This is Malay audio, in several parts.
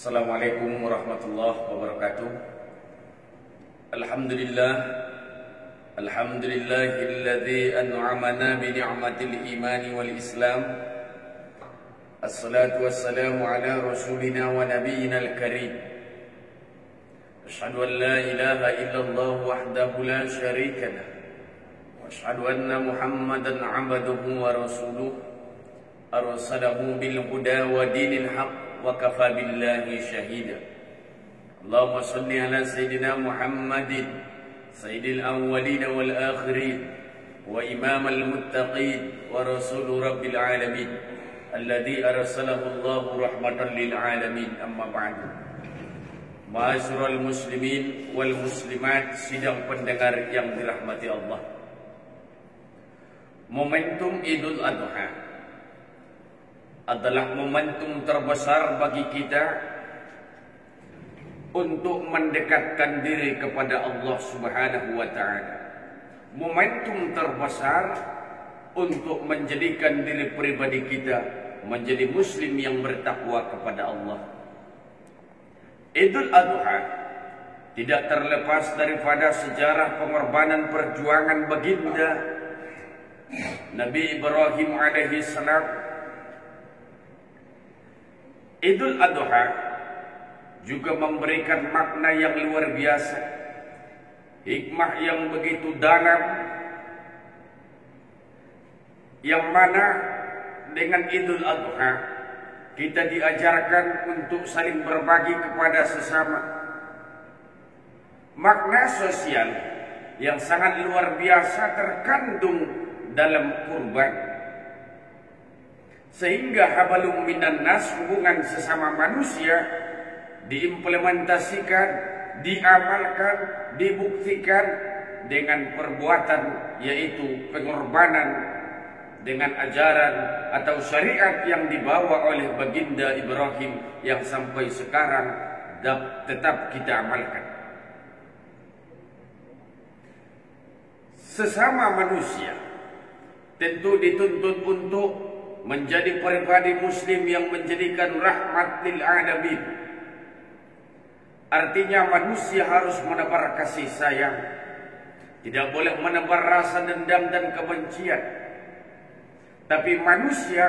Assalamualaikum warahmatullahi wabarakatuh. Alhamdulillah, alhamdulillahilladzi an'amana bi ni'matil imani wal islam. Assalatu wassalamu ala rasulina wa nabiyyina al-karim. Asyhadu an la ilaha illallah wahdahu la syarika lah. Wa asyhadu anna Muhammadan 'abduhu wa rasuluh. Arsalahu bil huda wa dinil haqq. Wa kafa billahi syahida. Allahumma salli ala sayyidina Muhammadin sayyidil awwalin wal akhirin wa imamal muttaqin wa rasul rabbil alamin alladhi arsalahu Allahu rahmatan lil alamin. Amma ba'du. Ma'asyiral muslimin wal muslimat, sidang pendengar yang dirahmati Allah. Momentum Idul Adha adalah momentum terbesar bagi kita untuk mendekatkan diri kepada Allah Subhanahu wa ta'ala. Momentum terbesar untuk menjadikan diri pribadi kita menjadi muslim yang bertakwa kepada Allah. Idul Adha tidak terlepas daripada sejarah pengorbanan perjuangan baginda Nabi Ibrahim alaihi salam. Idul Adha juga memberikan makna yang luar biasa, hikmah yang begitu dalam, yang mana dengan Idul Adha kita diajarkan untuk saling berbagi kepada sesama. Makna sosial yang sangat luar biasa terkandung dalam kurban, sehingga habalum minan nas, hubungan sesama manusia, diimplementasikan, diamalkan, dibuktikan dengan perbuatan, yaitu pengorbanan dengan ajaran atau syariat yang dibawa oleh baginda Ibrahim yang sampai sekarang tetap kita amalkan. Sesama manusia tentu dituntut untuk menjadi pribadi muslim yang menjadikan rahmat lil alamin. Artinya manusia harus menebar kasih sayang, tidak boleh menebar rasa dendam dan kebencian. Tapi manusia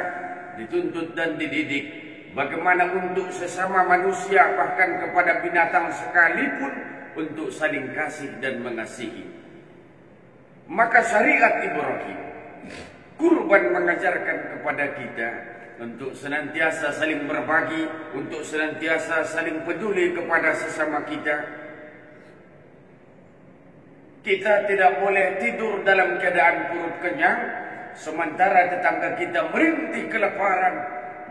dituntut dan dididik bagaimana untuk sesama manusia, bahkan kepada binatang sekalipun, untuk saling kasih dan mengasihi. Maka syariat Ibrahim, kurban, mengajarkan kepada kita untuk senantiasa saling berbagi, untuk senantiasa saling peduli kepada sesama kita. Kita tidak boleh tidur dalam keadaan perut kenyang, sementara tetangga kita merintih kelaparan,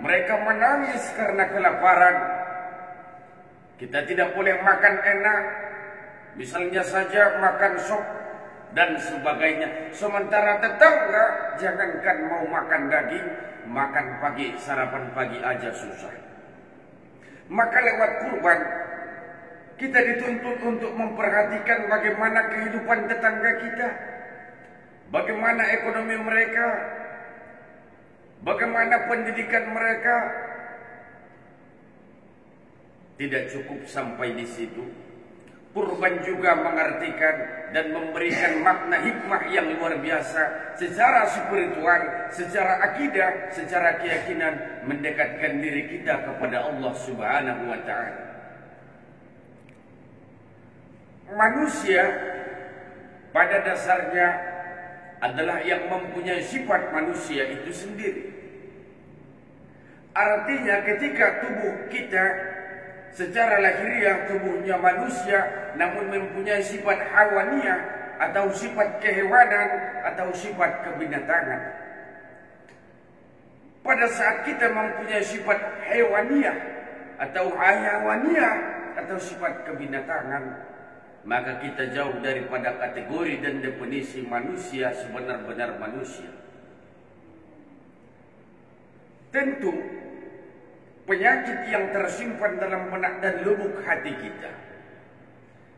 mereka menangis karena kelaparan. Kita tidak boleh makan enak, misalnya saja makan sop dan sebagainya, sementara tetangga jangankan mau makan daging, makan pagi, sarapan pagi aja susah. Maka lewat kurban kita dituntut untuk memperhatikan bagaimana kehidupan tetangga kita, bagaimana ekonomi mereka, bagaimana pendidikan mereka. Tidak cukup sampai di situ, kurban juga mengartikan dan memberikan makna hikmah yang luar biasa secara spiritual, secara akidah, secara keyakinan, mendekatkan diri kita kepada Allah Subhanahu wa ta'ala. Manusia pada dasarnya adalah yang mempunyai sifat manusia itu sendiri. Artinya ketika tubuh kita secara lahiriah tubuhnya manusia, namun mempunyai sifat hawaniah atau sifat kehewanan atau sifat kebinatangan. Pada saat kita mempunyai sifat hewaniah atau hayawaniah atau sifat kebinatangan, maka kita jauh daripada kategori dan definisi manusia sebenar-benar manusia. Tentu penyakit yang tersimpan dalam benak dan lubuk hati kita,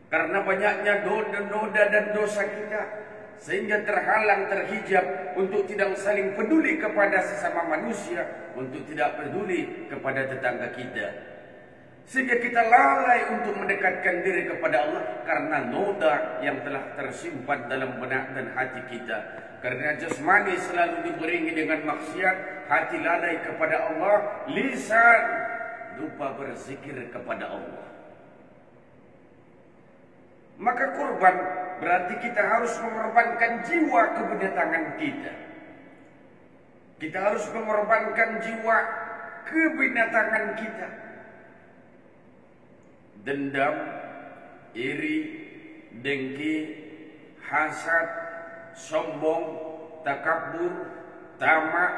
karena banyaknya noda dan dosa kita, sehingga terhalang, terhijab untuk tidak saling peduli kepada sesama manusia, untuk tidak peduli kepada tetangga kita. Sehingga kita lalai untuk mendekatkan diri kepada Allah karena noda yang telah tersimpan dalam benak dan hati kita. Karena jasmani selalu diberingi dengan maksiat, hati lalai kepada Allah, lisan lupa berzikir kepada Allah. Maka kurban berarti kita harus mengorbankan jiwa kebenatangan kita. Kita harus mengorbankan jiwa kebinatangan kita. Dendam, iri, dengki, hasad, sombong, takabur, tamak,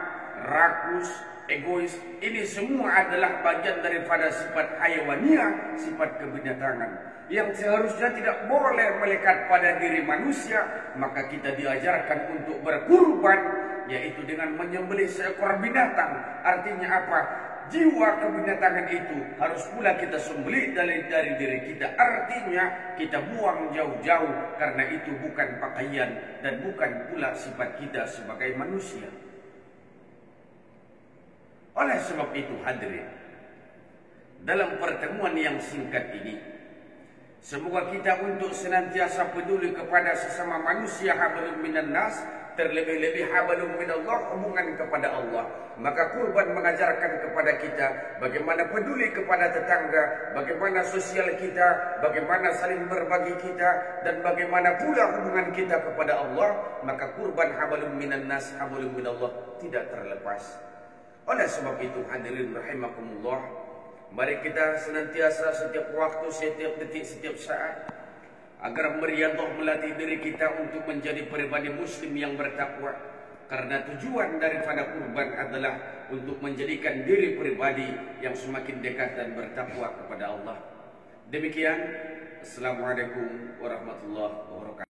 rakus, egois. Ini semua adalah bagian daripada sifat hayawaniah, sifat kebinatangan yang seharusnya tidak boleh melekat pada diri manusia. Maka kita diajarkan untuk berkurban, yaitu dengan menyembelih seekor binatang. Artinya apa? Jiwa kebinatangan itu harus pula kita sembelih dari diri kita. Artinya kita buang jauh-jauh, karena itu bukan pakaian dan bukan pula sifat kita sebagai manusia. Oleh sebab itu hadirin, dalam pertemuan yang singkat ini, semoga kita untuk senantiasa peduli kepada sesama manusia, hablum minan nas, terlebih-lebih hablum minallah, hubungan kepada Allah. Maka kurban mengajarkan kepada kita bagaimana peduli kepada tetangga, bagaimana sosial kita, bagaimana saling berbagi kita, dan bagaimana pula hubungan kita kepada Allah. Maka kurban hablum minan nas, hablum minallah tidak terlepas. Oleh sebab itu hadirin rahimakumullah, mari kita senantiasa setiap waktu, setiap detik, setiap saat, agar meriadah melatih diri kita untuk menjadi pribadi muslim yang bertakwa. Karena tujuan daripada kurban adalah untuk menjadikan diri pribadi yang semakin dekat dan bertakwa kepada Allah. Demikian, Assalamualaikum warahmatullahi wabarakatuh.